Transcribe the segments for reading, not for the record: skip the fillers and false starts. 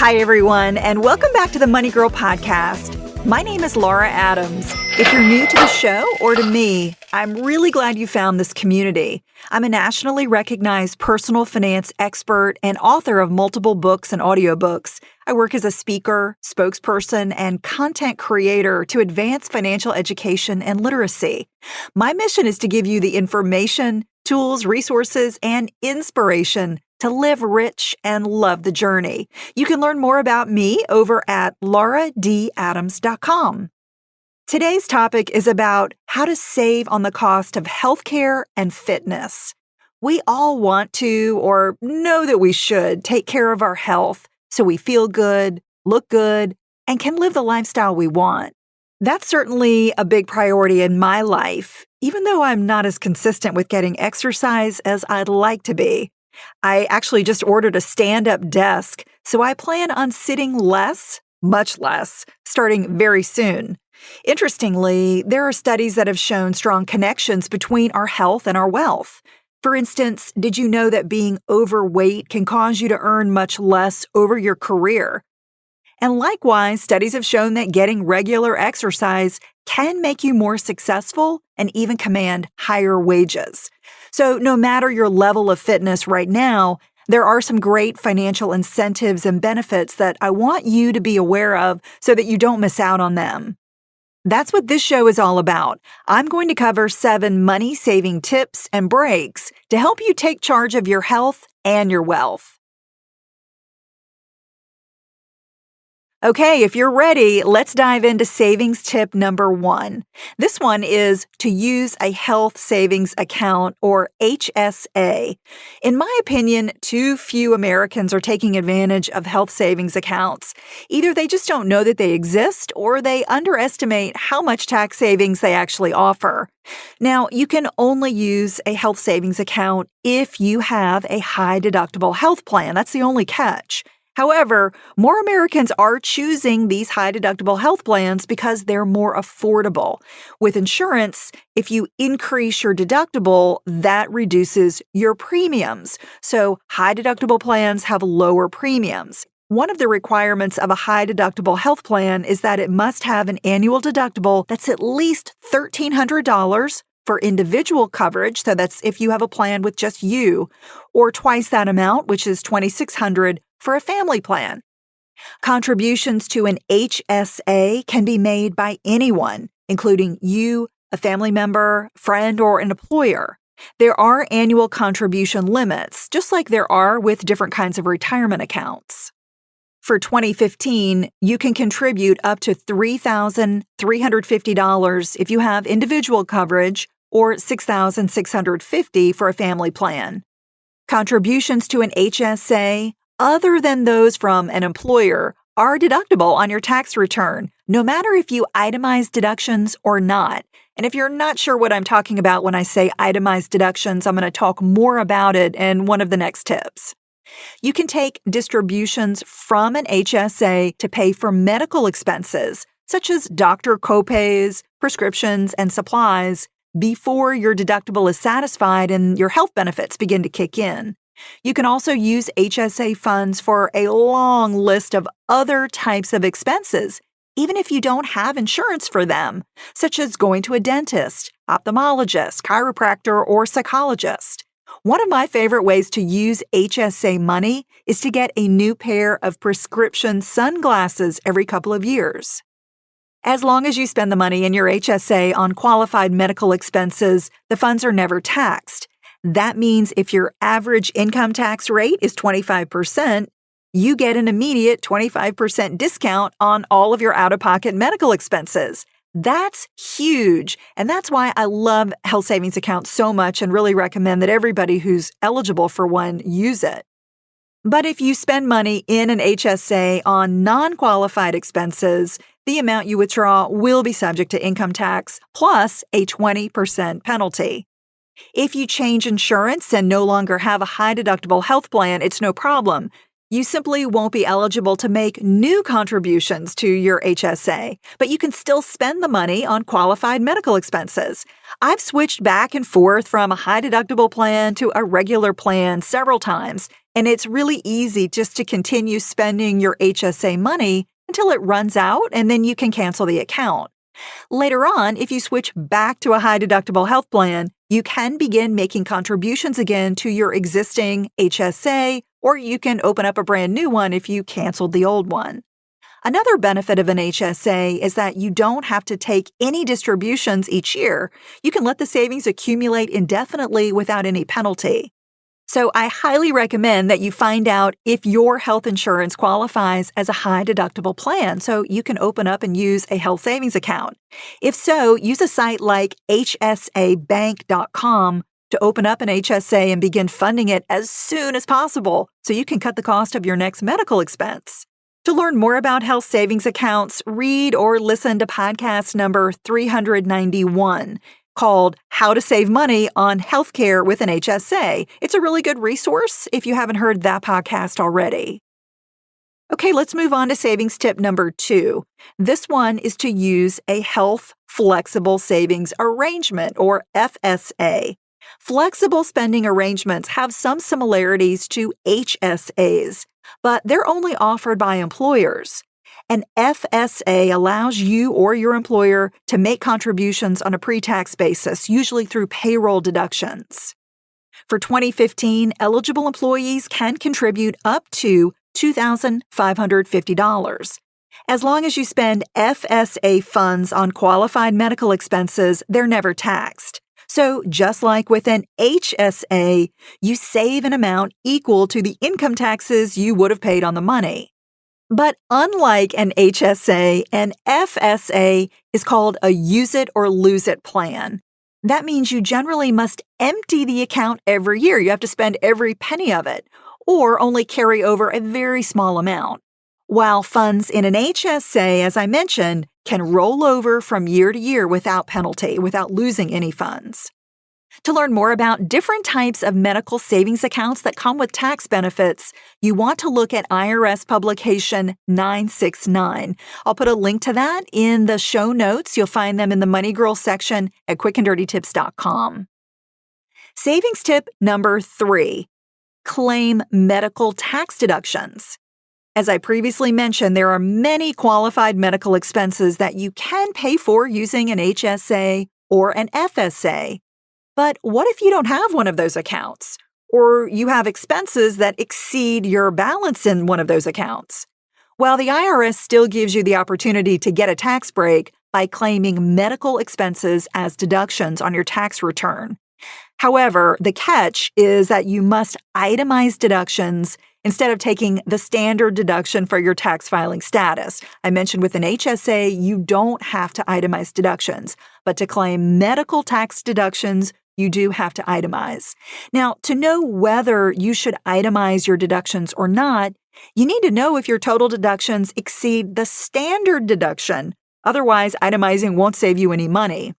Hi, everyone, and welcome back to the Money Girl Podcast. My name is Laura Adams. If you're new to the show or to me, I'm really glad you found this community. I'm a nationally recognized personal finance expert and author of multiple books and audiobooks. I work as a speaker, spokesperson, and content creator to advance financial education and literacy. My mission is to give you the information, tools, resources, and inspiration to live rich and love the journey. You can learn more about me over at lauradadams.com. Today's topic is about how to save on the cost of healthcare and fitness. We all want to, or know that we should, take care of our health so we feel good, look good, and can live the lifestyle we want. That's certainly a big priority in my life, even though I'm not as consistent with getting exercise as I'd like to be. I actually just ordered a stand-up desk, so I plan on sitting less, much less, starting very soon. Interestingly, there are studies that have shown strong connections between our health and our wealth. For instance, did you know that being overweight can cause you to earn much less over your career? And likewise, studies have shown that getting regular exercise can make you more successful and even command higher wages. So no matter your level of fitness right now, there are some great financial incentives and benefits that I want you to be aware of so that you don't miss out on them. That's what this show is all about. I'm going to cover 7 money-saving tips and breaks to help you take charge of your health and your wealth. Okay, if you're ready, let's dive into savings tip number 1. This one is to use a health savings account, or HSA. In my opinion, too few Americans are taking advantage of health savings accounts. Either they just don't know that they exist, or they underestimate how much tax savings they actually offer. Now, you can only use a health savings account if you have a high-deductible health plan. That's the only catch. However, more Americans are choosing these high-deductible health plans because they're more affordable. With insurance, if you increase your deductible, that reduces your premiums. So high-deductible plans have lower premiums. One of the requirements of a high-deductible health plan is that it must have an annual deductible that's at least $1,300 for individual coverage, so that's if you have a plan with just you, or twice that amount, which is $2,600 for a family plan. Contributions to an HSA can be made by anyone, including you, a family member, friend, or an employer. There are annual contribution limits, just like there are with different kinds of retirement accounts. For 2015, you can contribute up to $3,350 if you have individual coverage, or $6,650 for a family plan. Contributions to an HSA, other than those from an employer, are deductible on your tax return, no matter if you itemize deductions or not. And if you're not sure what I'm talking about when I say itemized deductions, I'm going to talk more about it in one of the next tips. You can take distributions from an HSA to pay for medical expenses, such as doctor copays, prescriptions, and supplies, before your deductible is satisfied and your health benefits begin to kick in. You can also use HSA funds for a long list of other types of expenses, even if you don't have insurance for them, such as going to a dentist, ophthalmologist, chiropractor, or psychologist. One of my favorite ways to use HSA money is to get a new pair of prescription sunglasses every couple of years. As long as you spend the money in your HSA on qualified medical expenses, the funds are never taxed. That means if your average income tax rate is 25%, you get an immediate 25% discount on all of your out-of-pocket medical expenses. That's huge, and that's why I love health savings accounts so much and really recommend that everybody who's eligible for one use it. But if you spend money in an HSA on non-qualified expenses, the amount you withdraw will be subject to income tax plus a 20% penalty. If you change insurance and no longer have a high-deductible health plan, it's no problem. You simply won't be eligible to make new contributions to your HSA, but you can still spend the money on qualified medical expenses. I've switched back and forth from a high-deductible plan to a regular plan several times, And it's really easy just to continue spending your HSA money until it runs out, and then you can cancel the account. Later on, if you switch back to a high deductible health plan, you can begin making contributions again to your existing HSA, or you can open up a brand new one if you canceled the old one. Another benefit of an HSA is that you don't have to take any distributions each year. You can let the savings accumulate indefinitely without any penalty. So I highly recommend that you find out if your health insurance qualifies as a high deductible plan so you can open up and use a health savings account. If so, use a site like hsabank.com to open up an HSA and begin funding it as soon as possible so you can cut the cost of your next medical expense. To learn more about health savings accounts, read or listen to podcast number 391. Called How to Save Money on Healthcare with an HSA. It's a really good resource if you haven't heard that podcast already. Okay, let's move on to savings tip number 2. This one is to use a health flexible savings arrangement, or FSA. Flexible spending arrangements have some similarities to HSAs, but they're only offered by employers. An FSA allows you or your employer to make contributions on a pre-tax basis, usually through payroll deductions. For 2015, eligible employees can contribute up to $2,550. As long as you spend FSA funds on qualified medical expenses, they're never taxed. So just like with an HSA, you save an amount equal to the income taxes you would have paid on the money. But unlike an HSA, an FSA is called a use it or lose it plan. That means you generally must empty the account every year. You have to spend every penny of it, or only carry over a very small amount. While funds in an HSA, as I mentioned, can roll over from year to year without penalty, without losing any funds. To learn more about different types of medical savings accounts that come with tax benefits, you want to look at IRS Publication 969. I'll put a link to that in the show notes. You'll find them in the Money Girl section at quickanddirtytips.com. Savings tip number 3. Claim medical tax deductions. As I previously mentioned, there are many qualified medical expenses that you can pay for using an HSA or an FSA. But what if you don't have one of those accounts? Or you have expenses that exceed your balance in one of those accounts? Well, the IRS still gives you the opportunity to get a tax break by claiming medical expenses as deductions on your tax return. However, the catch is that you must itemize deductions instead of taking the standard deduction for your tax filing status. I mentioned with an HSA, you don't have to itemize deductions, but to claim medical tax deductions, you do have to itemize. Now, to know whether you should itemize your deductions or not, you need to know if your total deductions exceed the standard deduction. Otherwise, itemizing won't save you any money.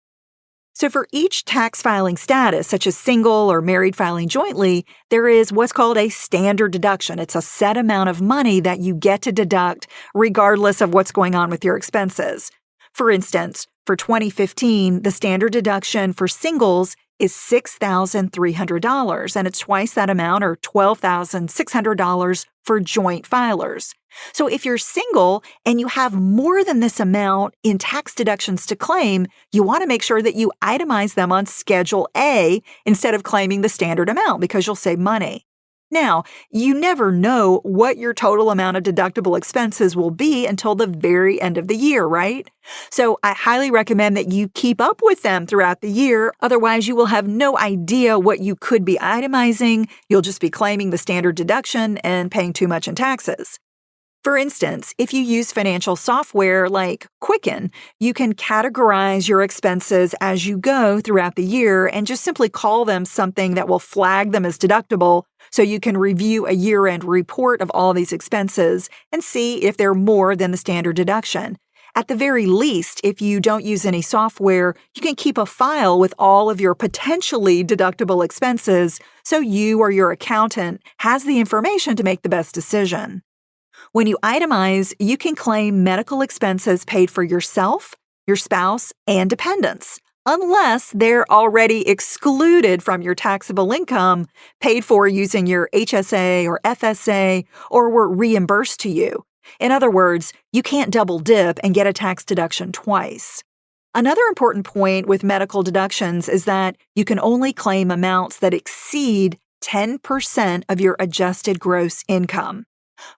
So for each tax filing status, such as single or married filing jointly, there is what's called a standard deduction. It's a set amount of money that you get to deduct regardless of what's going on with your expenses. For instance, for 2015, the standard deduction for singles is $6,300, and it's twice that amount, or $12,600 for joint filers. So if you're single and you have more than this amount in tax deductions to claim, you want to make sure that you itemize them on Schedule A instead of claiming the standard amount because you'll save money. Now, you never know what your total amount of deductible expenses will be until the very end of the year, right? So I highly recommend that you keep up with them throughout the year. Otherwise, you will have no idea what you could be itemizing. You'll just be claiming the standard deduction and paying too much in taxes. For instance, if you use financial software like Quicken, you can categorize your expenses as you go throughout the year and just simply call them something that will flag them as deductible so you can review a year-end report of all these expenses and see if they're more than the standard deduction. At the very least, if you don't use any software, you can keep a file with all of your potentially deductible expenses so you or your accountant has the information to make the best decision. When you itemize, you can claim medical expenses paid for yourself, your spouse, and dependents. unless they're already excluded from your taxable income, paid for using your HSA or FSA, or were reimbursed to you. In other words, you can't double dip and get a tax deduction twice. Another important point with medical deductions is that you can only claim amounts that exceed 10% of your adjusted gross income.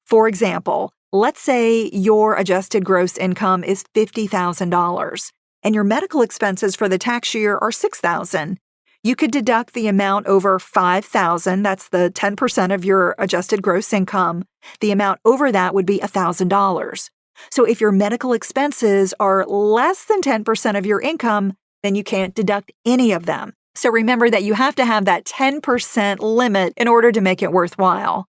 For example, let's say your adjusted gross income is $50,000 and your medical expenses for the tax year are $6,000. You could deduct the amount over $5,000, that's the 10% of your adjusted gross income. The amount over that would be $1,000. So if your medical expenses are less than 10% of your income, then you can't deduct any of them. So remember that you have to have that 10% limit in order to make it worthwhile.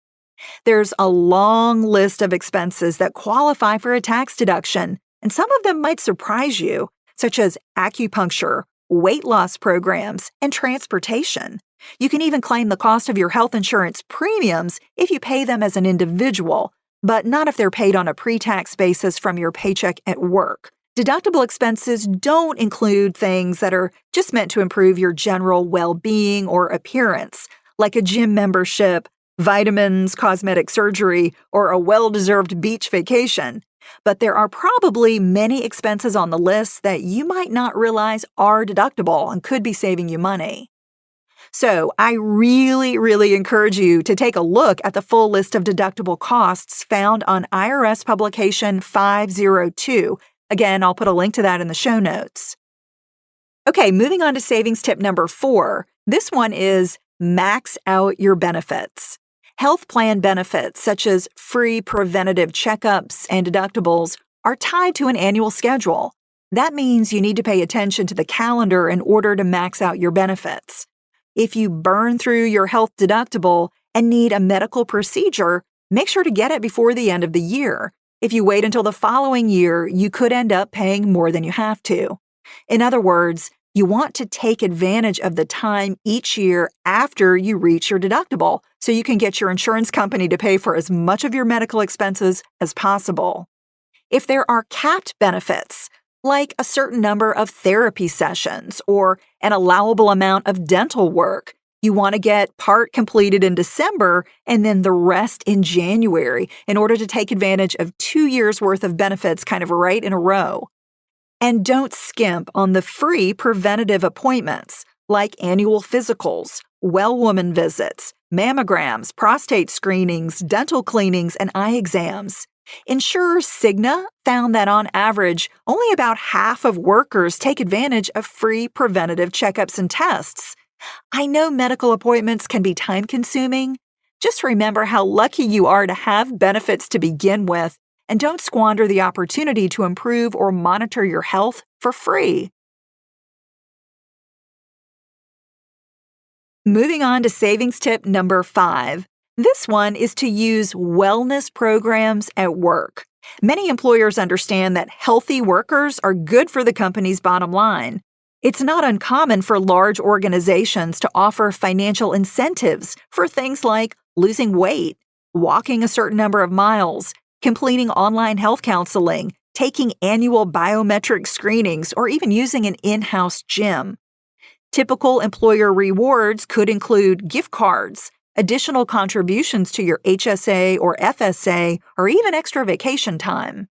There's a long list of expenses that qualify for a tax deduction, and some of them might surprise you, such as acupuncture, weight loss programs, and transportation. You can even claim the cost of your health insurance premiums if you pay them as an individual, but not if they're paid on a pre-tax basis from your paycheck at work. Deductible expenses don't include things that are just meant to improve your general well-being or appearance, like a gym membership, vitamins, cosmetic surgery, or a well-deserved beach vacation. But there are probably many expenses on the list that you might not realize are deductible and could be saving you money. So I really encourage you to take a look at the full list of deductible costs found on IRS publication 502. Again, I'll put a link to that in the show notes. Okay, moving on to savings tip number 4. This one is max out your benefits. Health plan benefits, such as free preventative checkups and deductibles, are tied to an annual schedule. That means you need to pay attention to the calendar in order to max out your benefits. If you burn through your health deductible and need a medical procedure, make sure to get it before the end of the year. If you wait until the following year, you could end up paying more than you have to. In other words, you want to take advantage of the time each year after you reach your deductible so you can get your insurance company to pay for as much of your medical expenses as possible. If there are capped benefits, like a certain number of therapy sessions or an allowable amount of dental work, you want to get part completed in December and then the rest in January in order to take advantage of 2 years' worth of benefits kind of right in a row. And don't skimp on the free preventative appointments like annual physicals, well-woman visits, mammograms, prostate screenings, dental cleanings, and eye exams. Insurer Cigna found that on average, only about half of workers take advantage of free preventative checkups and tests. I know medical appointments can be time-consuming. Just remember how lucky you are to have benefits to begin with, and don't squander the opportunity to improve or monitor your health for free. Moving on to savings tip number 5. This one is to use wellness programs at work. Many employers understand that healthy workers are good for the company's bottom line. It's not uncommon for large organizations to offer financial incentives for things like losing weight, walking a certain number of miles, completing online health counseling, taking annual biometric screenings, or even using an in-house gym. Typical employer rewards could include gift cards, additional contributions to your HSA or FSA, or even extra vacation time.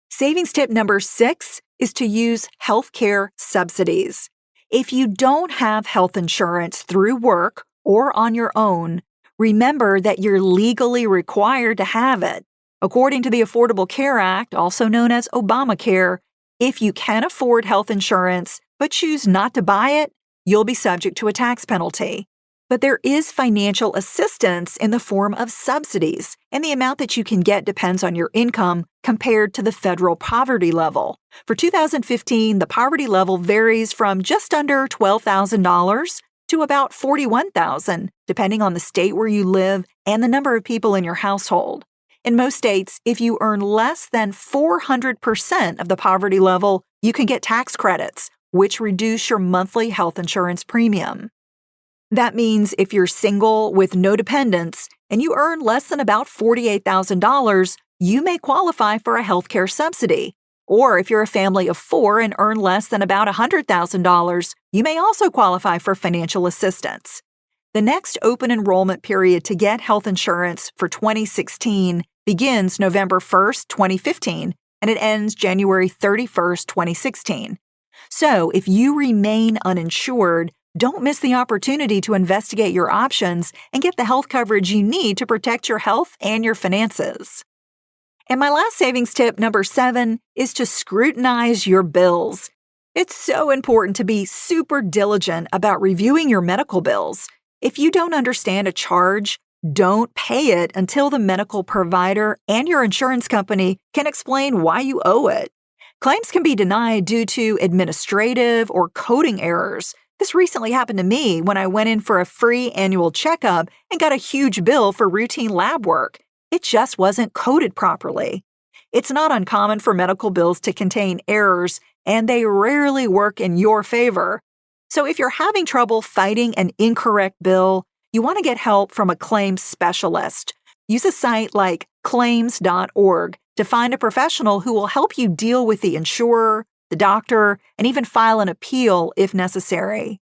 Savings tip number 6 is to use healthcare subsidies. If you don't have health insurance through work or on your own, remember that you're legally required to have it. According to the Affordable Care Act, also known as Obamacare, if you can afford health insurance but choose not to buy it, you'll be subject to a tax penalty. But there is financial assistance in the form of subsidies, and the amount that you can get depends on your income compared to the federal poverty level. For 2015, the poverty level varies from just under $12,000 to about $41,000, depending on the state where you live and the number of people in your household. In most states, if you earn less than 400% of the poverty level, you can get tax credits, which reduce your monthly health insurance premium. That means if you're single with no dependents and you earn less than about $48,000, you may qualify for a healthcare subsidy. Or if you're a family of 4 and earn less than about $100,000, you may also qualify for financial assistance. The next open enrollment period to get health insurance for 2016 begins November 1st, 2015, and it ends January 31st, 2016. So if you remain uninsured, don't miss the opportunity to investigate your options and get the health coverage you need to protect your health and your finances. And my last savings tip, number 7, is to scrutinize your bills. It's so important to be super diligent about reviewing your medical bills. If you don't understand a charge, don't pay it until the medical provider and your insurance company can explain why you owe it. Claims can be denied due to administrative or coding errors. This recently happened to me when I went in for a free annual checkup and got a huge bill for routine lab work. It just wasn't coded properly. It's not uncommon for medical bills to contain errors, and they rarely work in your favor. So if you're having trouble fighting an incorrect bill, you want to get help from a claims specialist. Use a site like claims.org to find a professional who will help you deal with the insurer, the doctor, and even file an appeal if necessary.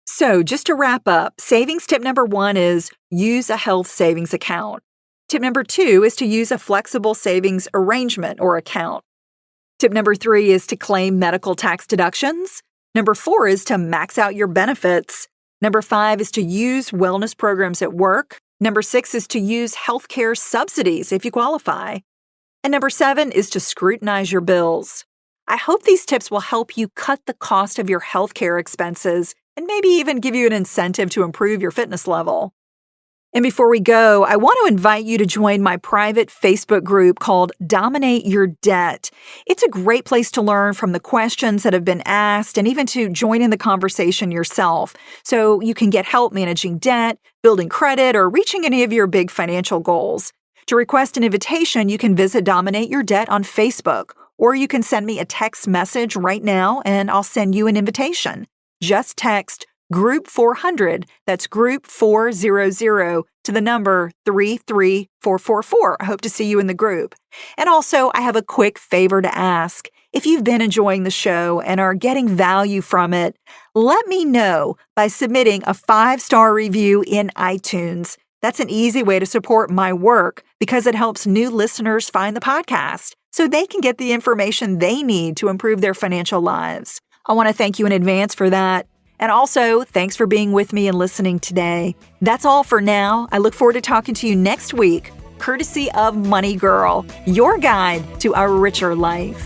So just to wrap up, savings tip number 1 is use a health savings account. Tip number 2 is to use a flexible savings arrangement or account. Tip number 3 is to claim medical tax deductions. Number 4 is to max out your benefits. Number 5 is to use wellness programs at work. Number 6 is to use healthcare subsidies if you qualify. And number 7 is to scrutinize your bills. I hope these tips will help you cut the cost of your healthcare expenses and maybe even give you an incentive to improve your fitness level. And before we go, I want to invite you to join my private Facebook group called Dominate Your Debt. It's a great place to learn from the questions that have been asked and even to join in the conversation yourself so you can get help managing debt, building credit, or reaching any of your big financial goals. To request an invitation, you can visit Dominate Your Debt on Facebook, or you can send me a text message right now and I'll send you an invitation. Just text Group 400, that's Group 400, to the number 33444. I hope to see you in the group. And also, I have a quick favor to ask. If you've been enjoying the show and are getting value from it, let me know by submitting a 5-star review in iTunes. That's an easy way to support my work because it helps new listeners find the podcast so they can get the information they need to improve their financial lives. I want to thank you in advance for that. And also, thanks for being with me and listening today. That's all for now. I look forward to talking to you next week, courtesy of Money Girl, your guide to a richer life.